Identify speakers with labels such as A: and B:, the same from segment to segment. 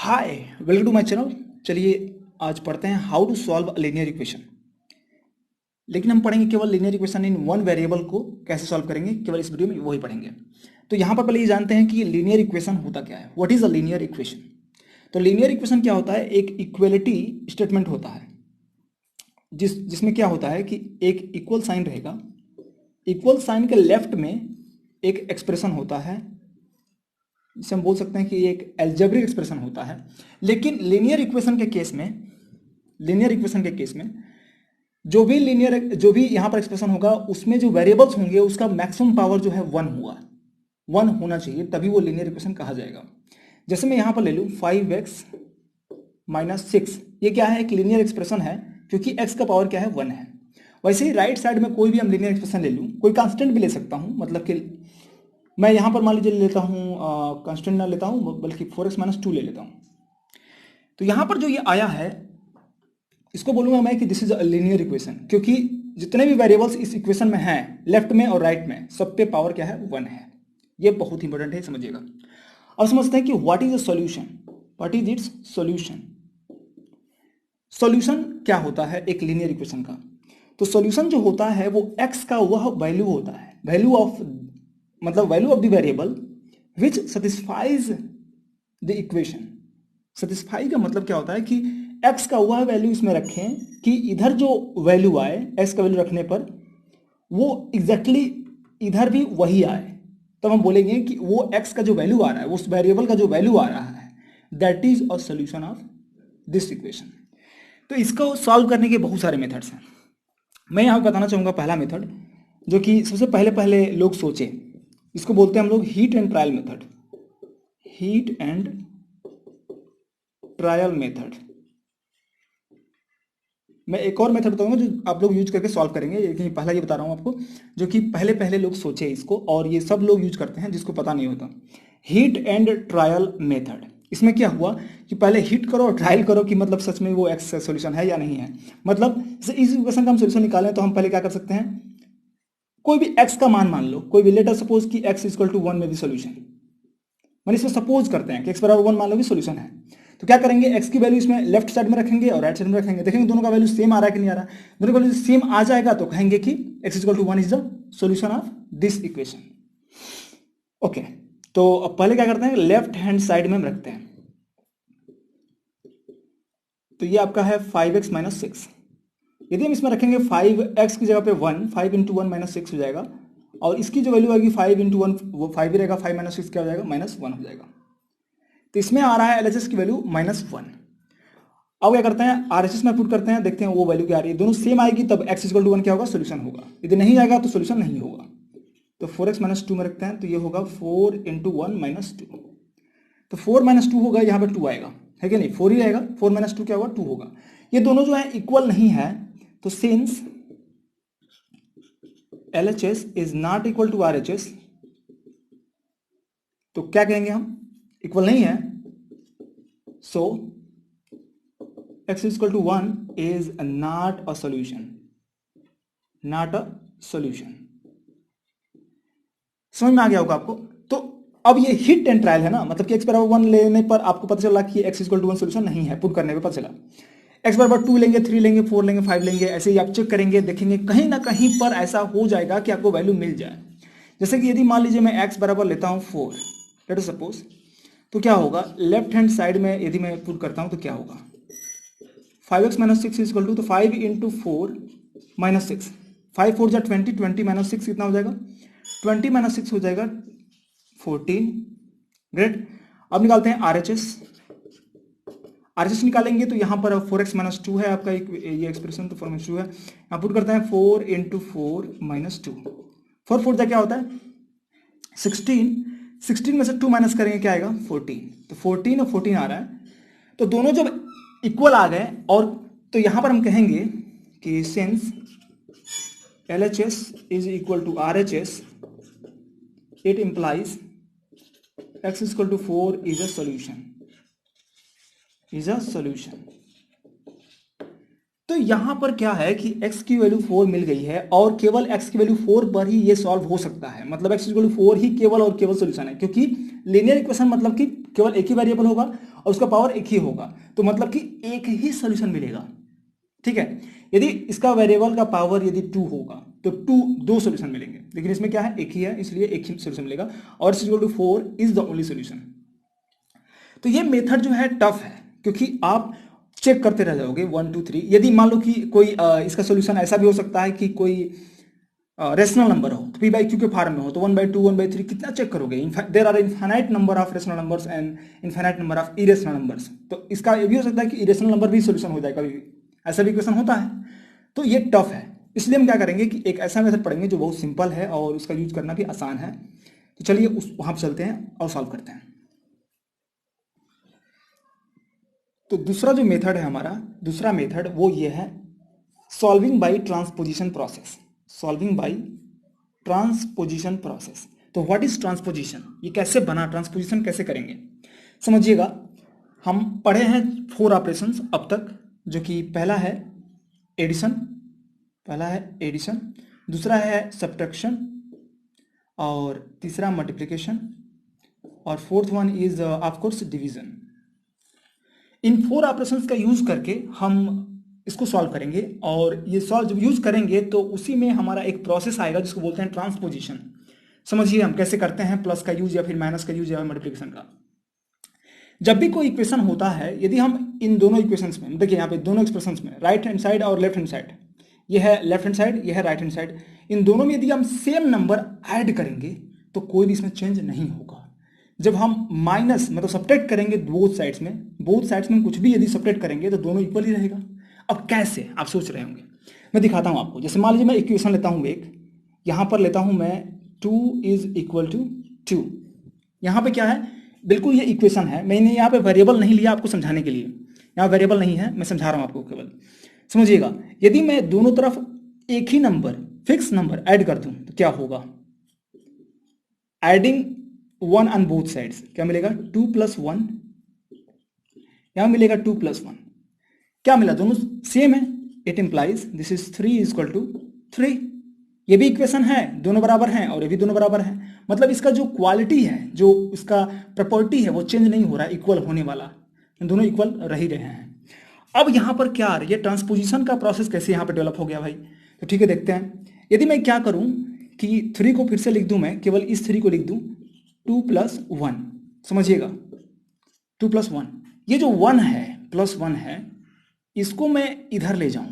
A: Hi, welcome to my channel. चलिए आज पढ़ते हैं how to solve linear equation. लेकिन हम पढ़ेंगे केवल linear equation in one variable को कैसे सॉल्व करेंगे, केवल इस वीडियो में वही पढ़ेंगे। तो यहाँ पर पहले ये जानते हैं कि लीनियर इक्वेशन होता क्या है। What is a linear equation? तो लीनियर इक्वेशन क्या होता है? एक इक्वलिटी स्टेटमेंट होता है जिसमें क्या होता है कि एक इक्वल साइन रहेगा, इक्वल साइन के लेफ्ट में एक एक्सप्रेशन होता है जिसे हम बोल सकते हैं कि एक एल्जेब्रिक एक्सप्रेशन होता है। लेकिन लीनियर इक्वेशन के केस में जो भी यहाँ पर एक्सप्रेशन होगा उसमें जो वेरिएबल्स होंगे उसका मैक्सिमम पावर जो है वन होना चाहिए, तभी वो लीनियर इक्वेशन कहा जाएगा। जैसे मैं यहाँ पर ले लूँ 5x - 6, ये क्या है? एक लीनियर एक्सप्रेशन है क्योंकि x का पावर क्या है? 1 है। वैसे ही राइट साइड में कोई भी हम लीनियर एक्सप्रेशन ले लूँ, कोई कांस्टेंट भी ले सकता हूँ, मतलब कि मैं यहाँ पर मान लीजिए लेता हूँ कांस्टेंट ना लेता हूँ बल्कि 4x - 2 ले लेता हूँ। तो यहाँ पर जो ये आया है इसको बोलूँगा मैं कि this is a linear equation, क्योंकि जितने भी वेरिएबल्स इस इक्वेशन में हैं लेफ्ट में और राइट में, सब पे पावर क्या है? 1 है। ये बहुत इंपॉर्टेंट है, समझिएगा। अब समझते हैं कि what is a solution, what is it's solution. Solution क्या होता है एक लीनियर इक्वेशन का? तो सॉल्यूशन जो होता है वो x का वह वैल्यू होता है, value of the variable which satisfies the equation. Satisfy का मतलब क्या होता है कि x का वह वैल्यू इसमें रखें कि इधर जो वैल्यू आए, x का वैल्यू रखने पर वो एग्जैक्टली इधर भी वही आए। तब हम बोलेंगे कि वो x का जो वैल्यू आ रहा है, उस वेरिएबल का जो वैल्यू आ रहा है, that is a solution of this equation. तो इसको सॉल्व करने के बहुत सारे मेथड्स हैं। मैं यहाँ बताना चाहूँगा पहला मेथड जो कि सबसे पहले लोग सोचे, इसको बोलते हैं हम लोग heat and trial method. Heat and trial method. मैं एक और मेथड बताऊंगा जो आप लोग यूज करके सॉल्व करेंगे, लेकिन पहला ये बता रहा हूँ आपको जो कि पहले लोग सोचे इसको, और ये सब लोग यूज करते हैं जिसको पता नहीं होता। Heat and trial method. इसमें क्या हुआ कि पहले हीट करो और ट्रायल करो कि मतलब सच में वो एक्स सोल्यूशन है या नहीं है। मतलब इस इक्वेशन का हम सोल्यूशन निकालें तो हम पहले क्या कर सकते हैं, कोई भी एक्स का मान लो, कोई भी लेटर सपोज कि x = 1 में भी सोल्यूशन, मैंने इसमें सपोज करते हैं कि x = 1 मान लो भी सोल्यूशन है। तो क्या करेंगे, x की वैल्यू इसमें लेफ्ट साइड में रखेंगे और राइट साइड में रखेंगे, देखेंगे दोनों का वैल्यू सेम आ रहा है कि नहीं आ रहा है। दोनों का वैल्यू सेम आ जाएगा तो कहेंगे कि x = 1 is the solution of this equation. Okay, तो अब पहले क्या करते हैं, लेफ्ट हैंड साइड में हम रखते हैं। तो ये आपका है 5x - 6। यदि हम इसमें रखेंगे 5x की जगह पे 1, 5 × 1 - 6 हो जाएगा, और इसकी जो वैल्यू आएगी 5 × 1 वो 5 ही रहेगा, 5 - 6 क्या हो जाएगा? -1 हो जाएगा। तो इसमें आ रहा है LHS की वैल्यू -1। अब क्या करते हैं, RHS में पुट करते हैं, देखते हैं वो वैल्यू क्या आ रही है। दोनों सेम आएगी तब x = 1 क्या होगा? सोल्यूशन होगा। यदि नहीं आएगा तो सोल्यूशन नहीं होगा। तो 4x - 2 में रखते हैं, तो ये होगा 4 × 1 - 2। तो 4 - 2 होगा, यहाँ पे 2 आएगा, है कि नहीं? 4 ही आएगा, 4 - 2 क्या होगा? 2 होगा। ये दोनों जो है इक्वल नहीं है, तो since LHS is not equal to RHS, तो क्या कहेंगे हम? इक्वल नहीं है, सो x = 1 is not a solution, not a solution। समझ में आ गया होगा आपको? तो अब ये हिट एंड ट्रायल है ना, मतलब कि x = 1 लेने पर आपको पता चला कि x = 1 सोल्यूशन नहीं है, पुट करने पे पता चला। x = 2 लेंगे, 3 लेंगे, 4 लेंगे, 5 लेंगे, ऐसे ही आप चेक करेंगे, देखेंगे कहीं ना कहीं पर ऐसा हो जाएगा कि आपको वैल्यू मिल जाए। जैसे कि यदि मान लीजिए मैं x बराबर लेता हूँ 4, लेट अस सपोज, तो क्या होगा, लेफ्ट हैंड साइड में यदि मैं पुट करता हूँ तो क्या होगा, 5x - 6 इज इक्वल टू, तो 5 × 4 - 6, 5 4 जा 20, 20 - 6 कितना हो जाएगा? 20 - 6 हो जाएगा 14। ग्रेट। अब निकालते हैं RHS। RHS निकालेंगे तो यहाँ पर 4x - 2 है आपका ये एक्सप्रेशन, तो 4 - 2 है, यहाँ पुट करते हैं 4 × 4 - 2, 4 4 जा क्या होता है? 16, 16 में से 2 माइनस करेंगे क्या आएगा? 14। तो 14 और 14 आ रहा है, तो दोनों जब इक्वल आ गए, और तो यहां पर हम कहेंगे कि since LHS is equal to RHS, it implies x = 4 is a solution, is a solution. तो यहां पर क्या है कि x की वैल्यू 4 मिल गई है, और केवल x की वैल्यू 4 पर ही ये सॉल्व हो सकता है, मतलब x = 4 ही केवल और केवल सॉल्यूशन है, क्योंकि लीनियर इक्वेशन मतलब कि केवल एक ही वेरिएबल होगा और उसका पावर एक ही होगा, तो मतलब कि एक ही सोल्यूशन मिलेगा। ठीक है, यदि इसका वेरिएबल का पावर यदि 2 होगा तो दो सोल्यूशन मिलेंगे, लेकिन इसमें क्या है, एक ही है, इसलिए एक ही सोल्यूशन मिलेगा, और equal to 4 is the only solution. तो ये मेथड जो है टफ है, क्योंकि आप चेक करते रह जाओगे 1 2 3। यदि मान लो कि कोई इसका सोल्यूशन ऐसा भी हो सकता है कि कोई रेशनल नंबर हो, तो पी बाई क्यू के फॉर्म में हो, तो 1/2 1/3 कितना चेक करोगे? There are infinite number of rational numbers and infinite number of irrational numbers. तो इसका ये भी हो सकता है कि इरेशनल नंबर भी सोल्यूशन हो जाए कभी भी, ऐसा भी क्वेश्चन होता है। तो ये टफ है, इसलिए हम क्या करेंगे कि एक ऐसा मेथड पढ़ेंगे जो बहुत सिंपल है और उसका यूज करना भी आसान है। तो चलिए वहां पर चलते हैं और सॉल्व करते हैं। तो दूसरा जो मेथड है हमारा, दूसरा मेथड वो ये है solving by transposition process. Solving by transposition process. तो व्हाट इज ट्रांसपोजिशन, ये कैसे बना, ट्रांसपोजिशन कैसे करेंगे? समझिएगा, हम पढ़े हैं 4 ऑपरेशंस अब तक, जो कि पहला है एडिशन, दूसरा है सब्ट्रैक्शन, और तीसरा मल्टीप्लिकेशन, और fourth one is of course division. In 4 operations का यूज करके हम इसको सॉल्व करेंगे, और ये सॉल्व जब यूज करेंगे तो उसी में हमारा एक प्रोसेस आएगा जिसको बोलते हैं ट्रांसपोजिशन। समझिए हम कैसे करते हैं, प्लस का यूज या फिर माइनस का यूज या मल्टीप्लिकेशन का। जब भी कोई इक्वेशन होता है, यदि हम इन दोनों इक्वेशंस में, देखिए यहाँ पे दोनों एक्सप्रेशंस में राइट हैंड साइड और लेफ्ट हैंड साइड, ये है लेफ्ट हैंड साइड, ये है राइट हैंड साइड, इन दोनों में यदि हम सेम नंबर ऐड करेंगे तो कोई भी इसमें चेंज नहीं होगा। जब हम माइनस मतलब सब्ट्रैक्ट करेंगे बोथ साइड्स में कुछ भी यदि सब्ट्रैक्ट करेंगे तो दोनों इक्वल ही रहेगा। अब कैसे, आप सोच रहे होंगे, मैं दिखाता हूं आपको। जैसे मान लीजिए मैं इक्वेशन लेता हूं एक, यहां पर लेता हूं मैं 2 इज इक्वल टू 2। यहां पे क्या है, बिल्कुल ये इक्वेशन है, मैंने यहाँ पे वेरिएबल नहीं लिया आपको समझाने के लिए, यहाँ वेरिएबल नहीं है, मैं समझा रहा हूं आपको केवल। समझिएगा, यदि मैं दोनों तरफ एक ही नंबर, फिक्स नंबर ऐड कर दूं तो क्या होगा, एडिंग 1 ऑन बोथ साइड्स, क्या मिलेगा 2 + 1, यहां मिलेगा 2 + 1, क्या मिला, दोनों सेम है, it implies this is 3 equal to 3। ये भी इक्वेशन है, दोनों बराबर हैं, और ये भी दोनों बराबर हैं, मतलब इसका जो क्वालिटी है, जो इसका प्रॉपर्टी है, वो चेंज नहीं हो रहा है, इक्वल होने वाला, दोनों इक्वल रह ही रहे हैं। अब यहां पर क्या आ रही है, ट्रांसपोजिशन का प्रोसेस कैसे यहां पर डेवलप हो गया भाई, तो ठीक है देखते हैं। यदि मैं क्या करूं कि 3 को फिर से लिख दूं, मैं केवल इस 3 को लिख दूं 2 + 1, समझिएगा 2 + 1, ये जो 1 है प्लस 1 है, इसको मैं इधर ले जाऊं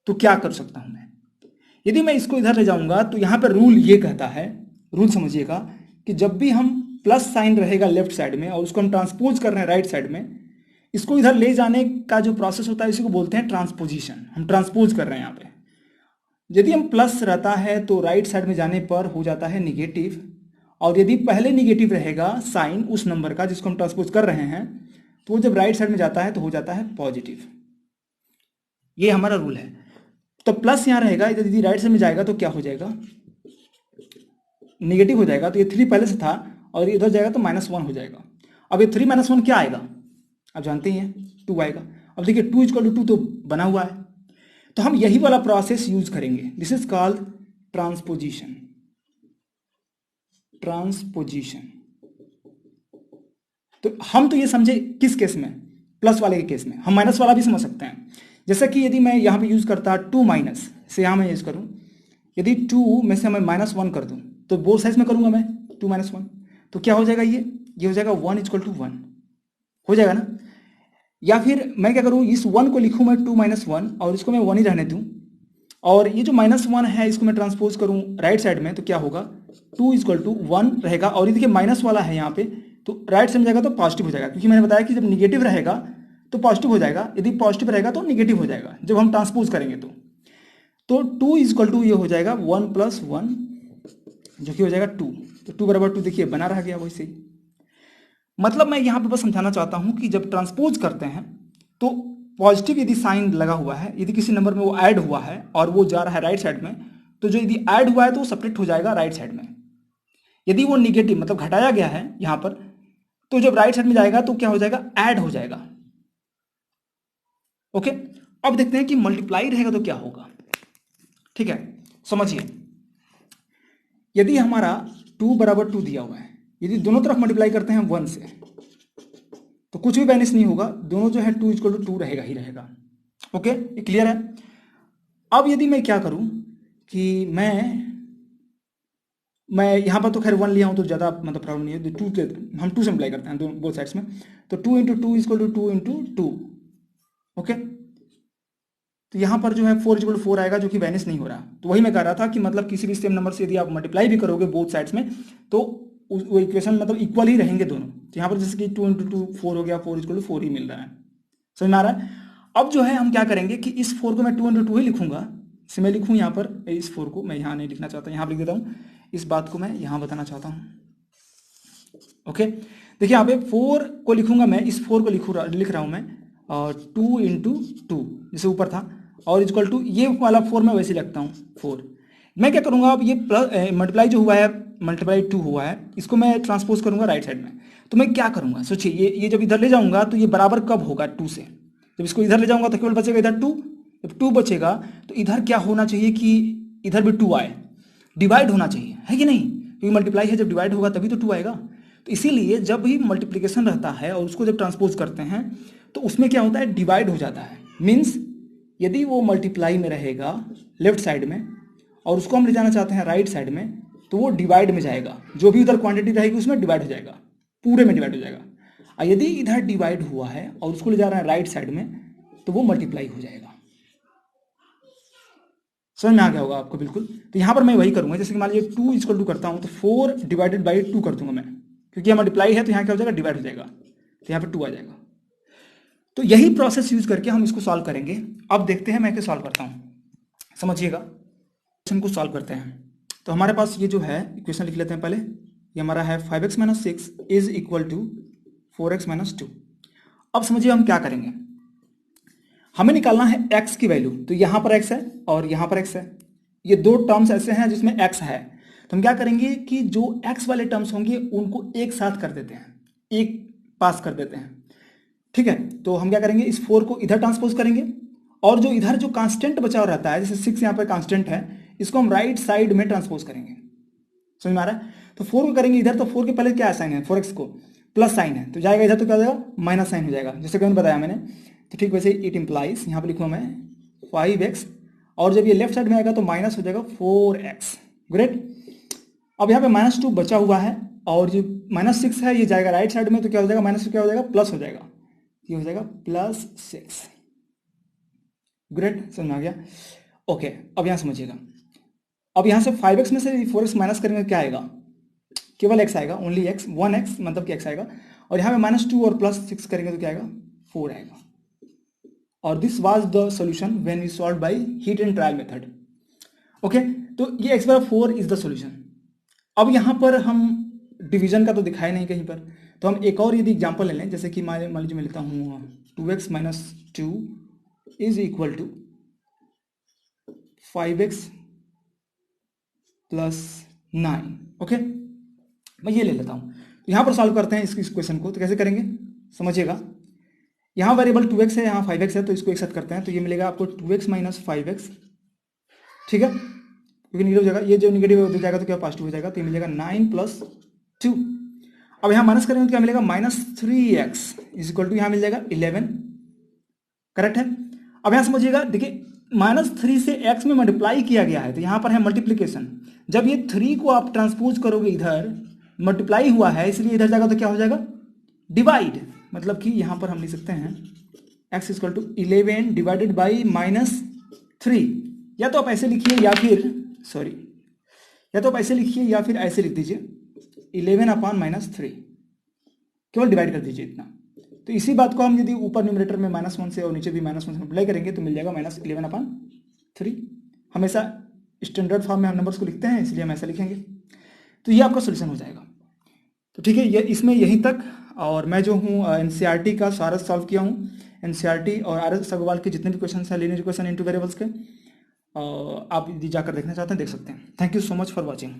A: तो क्या कर सकता हूं मैं, यदि मैं इसको इधर ले जाऊंगा तो यहां पर रूल ये कहता है, रूल समझिएगा, कि जब भी हम प्लस साइन रहेगा लेफ्ट साइड में और उसको हम ट्रांसपोज कर रहे हैं राइट साइड में, इसको इधर ले जाने का जो प्रोसेस होता है इसी को बोलते हैं ट्रांसपोजिशन। हम ट्रांसपोज कर रहे हैं यहाँ पे। यदि हम प्लस रहता है तो राइट साइड में जाने पर हो जाता है निगेटिव, और यदि पहले निगेटिव रहेगा साइन उस नंबर का जिसको हम ट्रांसपोज कर रहे हैं, तो वो जब राइट साइड में जाता है तो हो जाता है पॉजिटिव। ये हमारा रूल है। तो प्लस यहां रहेगा, यदि राइट साइड में जाएगा तो क्या हो जाएगा, निगेटिव हो जाएगा, तो ये 3 पहले से था और इधर जाएगा तो -1 हो जाएगा। अब ये 3 - 1 क्या आएगा, आप जानते ही हैं 2 आएगा। अब देखिए 2 = 2 तो बना हुआ है, तो हम यही वाला प्रोसेस यूज करेंगे, this is called transposition. Transposition, तो हम तो ये समझे किस केस में, प्लस वाले के केस में, हम माइनस वाला भी समझ सकते हैं। जैसा कि यदि मैं यहाँ पे यूज करता 2 माइनस से, यहाँ मैं यूज करूँ, यदि 2 में से मैं -1 कर दूं तो बोथ साइड्स में करूंगा मैं 2 - 1, तो क्या हो जाएगा, ये हो जाएगा 1 = 1 हो जाएगा ना। या फिर मैं क्या करूं, इस 1 को लिखूं मैं 2 - 1 और इसको मैं 1 ही रहने दूं, और ये जो -1 है इसको मैं ट्रांसपोज करूं राइट साइड में, तो क्या होगा 2 = 1 रहेगा, और ये देखिए माइनस वाला है यहाँ पे, तो राइट साइड में जाएगा तो पॉजिटिव हो जाएगा, क्योंकि मैंने बताया कि जब निगेटिव रहेगा तो पॉजिटिव हो जाएगा, यदि पॉजिटिव रहेगा तो निगेटिव हो जाएगा जब हम ट्रांसपोज करेंगे तो 2 = ये हो जाएगा 1 + 1 जो कि हो जाएगा 2, तो 2 = 2 देखिए बना रह गया वैसे ही। मतलब मैं यहां पे बस समझाना चाहता हूं कि जब ट्रांसपोज करते हैं तो पॉजिटिव यदि साइन लगा हुआ है, यदि किसी नंबर में वो ऐड हुआ है और वो जा रहा है राइट साइड में, तो जो यदि ऐड हुआ है तो वो सब्ट्रैक्ट हो जाएगा राइट साइड में। यदि वो निगेटिव मतलब घटाया गया है यहां पर, तो जब राइट साइड में जाएगा तो क्या हो जाएगा, ऐड हो जाएगा। ओके, अब देखते हैं कि मल्टीप्लाई रहेगा तो क्या होगा। ठीक है, समझिए, यदि हमारा 2 = 2 दिया हुआ है, यदि दोनों तरफ मल्टीप्लाई करते हैं 1 से, तो कुछ भी वैनिश नहीं होगा, दोनों जो है 2 इक्वल टू 2 रहेगा ही रहेगा। ओके, ये क्लियर है। अब यदि मैं क्या करूं कि मैं यहाँ पर तो खैर 1 लिया हूँ तो ज़्यादा मतलब प्रॉब्लम नहीं है, तो 2 हम 2 से अप्लाई करते हैं दोनों बोथ साइड्स में, तो 2 into 2 equal to 2 into 2। Okay, तो यहाँ पर जो है 4 इक्वल टू 4 आएगा जो कि वैनिश नहीं हो रहा। तो वही मैं कह रहा था कि मतलब किसी भी सेम नंबर से यदि आप मल्टीप्लाई भी करोगे बोथ साइड्स में तो वो इक्वेशन मतलब इक्वल ही रहेंगे दोनों। तो यहाँ पर जैसे कि 2 इंटू 2 4 हो गया, 4 इक्वल टू 4 ही मिल रहा है। समझ में आ रहा है। अब जो है हम क्या करेंगे कि इस 4 को मैं 2 इंटू 2 ही लिखूंगा। इसे मैं लिखूँ यहाँ पर, इस 4 को मैं यहाँ नहीं लिखना चाहता, यहाँ पर लिख देता हूँ। इस बात को मैं यहाँ बताना चाहता हूँ। ओके, देखिए यहाँ पे 4 को लिखूंगा मैं, इस 4 को लिख रहा हूँ मैं 2 इंटू 2 जैसे ऊपर था, और इक्वल टू ये वाला 4 मैं वैसे लिखता हूँ 4। मैं क्या करूँगा, अब ये प्लस मल्टीप्लाई जो हुआ है, मल्टीप्लाई 2 हुआ है, इसको मैं ट्रांसपोज करूँगा राइट साइड में। तो मैं क्या करूँगा, सोचिए ये जब इधर ले जाऊँगा तो ये बराबर कब होगा 2 से। जब इसको इधर ले जाऊँगा तो केवल बचेगा इधर 2। जब 2 बचेगा तो इधर क्या होना चाहिए कि इधर भी 2 आए, डिवाइड होना चाहिए, है कि नहीं, क्योंकि मल्टीप्लाई है, जब डिवाइड होगा तभी तो 2 आएगा। तो इसीलिए जब भी मल्टीप्लिकेशन रहता है और उसको जब ट्रांसपोज करते हैं तो उसमें क्या होता है, डिवाइड हो जाता है। मीन्स यदि वो मल्टीप्लाई में रहेगा लेफ्ट साइड में और उसको हम ले जाना चाहते हैं राइट साइड में, तो वो डिवाइड में जाएगा, जो भी उधर क्वांटिटी रहेगी उसमें डिवाइड हो जाएगा, पूरे में डिवाइड हो जाएगा। और यदि इधर डिवाइड हुआ है और उसको ले जा रहे हैं राइट साइड में तो वो मल्टीप्लाई हो जाएगा। समझ में आ गया होगा आपको बिल्कुल। तो यहाँ पर मैं वही करूँगा, जैसे कि मान लीजिए 2 इक्वल टू करता हूँ तो 4 डिवाइडेड बाई 2 कर दूंगा मैं, क्योंकि यहाँ मल्टीप्लाई है तो यहाँ क्या हो जाएगा, डिवाइड हो जाएगा, तो यहाँ पर 2 आ जाएगा। तो यही प्रोसेस यूज करके हम इसको सॉल्व करेंगे। अब देखते हैं मैं कैसे सॉल्व करता हूँ, समझिएगा। क्वेश्चन को सॉल्व करते हैं। तो हमारे पास ये जो है इक्वेशन लिख लेते हैं पहले। ये हमारा है 5x minus 6 is equal to 4x minus 2। अब समझिए हम क्या करेंगे, हमें निकालना है x की वैल्यू। तो यहाँ पर x है और यहाँ पर x है, ये दो टर्म्स ऐसे हैं जिसमें x है। तो हम क्या करेंगे कि जो x वाले टर्म्स होंगे उनको एक साथ कर देते हैं, एक पास कर देते हैं, ठीक है। तो हम क्या करेंगे, इस 4 को इधर ट्रांसपोज करेंगे और जो इधर जो कांस्टेंट बचा हुआ रहता है, जैसे 6 यहाँ पर कांस्टेंट है, इसको हम राइट साइड में ट्रांसपोज करेंगे। समझ में आ रहा है। तो 4 को करेंगे इधर, तो 4 के पहले क्या साइन है, 4x को प्लस साइन है, तो जाएगा इधर तो क्या हो जाएगा, माइनस साइन हो जाएगा, जैसे कि बताया मैंने। तो ठीक वैसे इट इम्प्लाइज, यहाँ पर लिखूँगा मैं 5x, और जब ये लेफ्ट साइड में आएगा तो माइनस हो जाएगा 4x। ग्रेट। अब यहाँ पे -2 बचा हुआ है और जो -6 है ये जाएगा राइट साइड में, तो क्या हो जाएगा, -2 क्या हो जाएगा, प्लस हो जाएगा, ये हो जाएगा +6। ग्रेट, समझ में आ गया। ओके, अब यहाँ समझिएगा। अब यहाँ से 5x में से 4x माइनस करेंगे क्या आएगा, केवल x आएगा, ओनली x, 1x मतलब कि x आएगा। और यहाँ पे -2 और +6 करेंगे तो क्या आएगा, 4 आएगा। और this was the solution when we solve by hit and trial method. Okay, तो ये x/4 इज द सॉल्यूशन। अब यहाँ पर हम डिवीजन का तो दिखाए नहीं कहीं पर, तो हम एक और यदि एग्जाम्पल ले लें, जैसे कि मान लीजिए मैं लेता हूँ 2x minus 2 is equal to 5x plus 9। Okay, मैं ये ले लेता हूँ। तो यहाँ पर सॉल्व करते हैं इस क्वेश्चन को। तो कैसे करेंगे समझिएगा। यहाँ वेरिएबल 2x है, यहाँ 5x है, तो इसको एक साथ करते हैं, तो ये मिलेगा आपको 2x माइनस 5x, ठीक है, क्योंकि निगेटिव हो जाएगा, ये जो निगेटिव हो जाएगा तो क्या पॉजिटिव हो जाएगा, तो ये मिलेगा 9 प्लस 2। अब यहाँ माइनस करेंगे तो क्या मिलेगा, -3x इज इक्वल टू, यहाँ मिल जाएगा 11। करेक्ट है। अब यहाँ समझिएगा, देखिए -3 से x में मल्टीप्लाई किया गया है, तो यहाँ पर है मल्टीप्लीकेशन। जब ये 3 को आप ट्रांसपोज करोगे इधर, मल्टीप्लाई हुआ है इसलिए इधर जाएगा तो क्या हो जाएगा, डिवाइड। मतलब कि यहाँ पर हम लिख सकते हैं x equal to 11 divided by -3। या तो आप ऐसे लिखिए या फिर या तो आप ऐसे लिखिए या फिर ऐसे लिख दीजिए 11/-3, केवल डिवाइड कर दीजिए इतना। तो इसी बात को हम यदि ऊपर न्यूमरेटर में -1 से और नीचे भी -1 से मल्टीप्लाई करेंगे तो मिल जाएगा -11/3। हमेशा स्टैंडर्ड फॉर्म में हम नंबर्स को लिखते हैं, इसलिए हम ऐसा लिखेंगे। तो ये आपका सोल्यूशन हो जाएगा। तो ठीक है, ये इसमें यहीं तक। और मैं जो हूँ एनसीईआरटी का सारा सॉल्व किया हूँ। एनसीईआरटी और RS अग्रवाल के जितने भी क्वेश्चन हैं लीनियर इक्वेशन इनटू वेरिएबल्स के, आप यदि जाकर देखना चाहते हैं देख सकते हैं। Thank you so much for watching.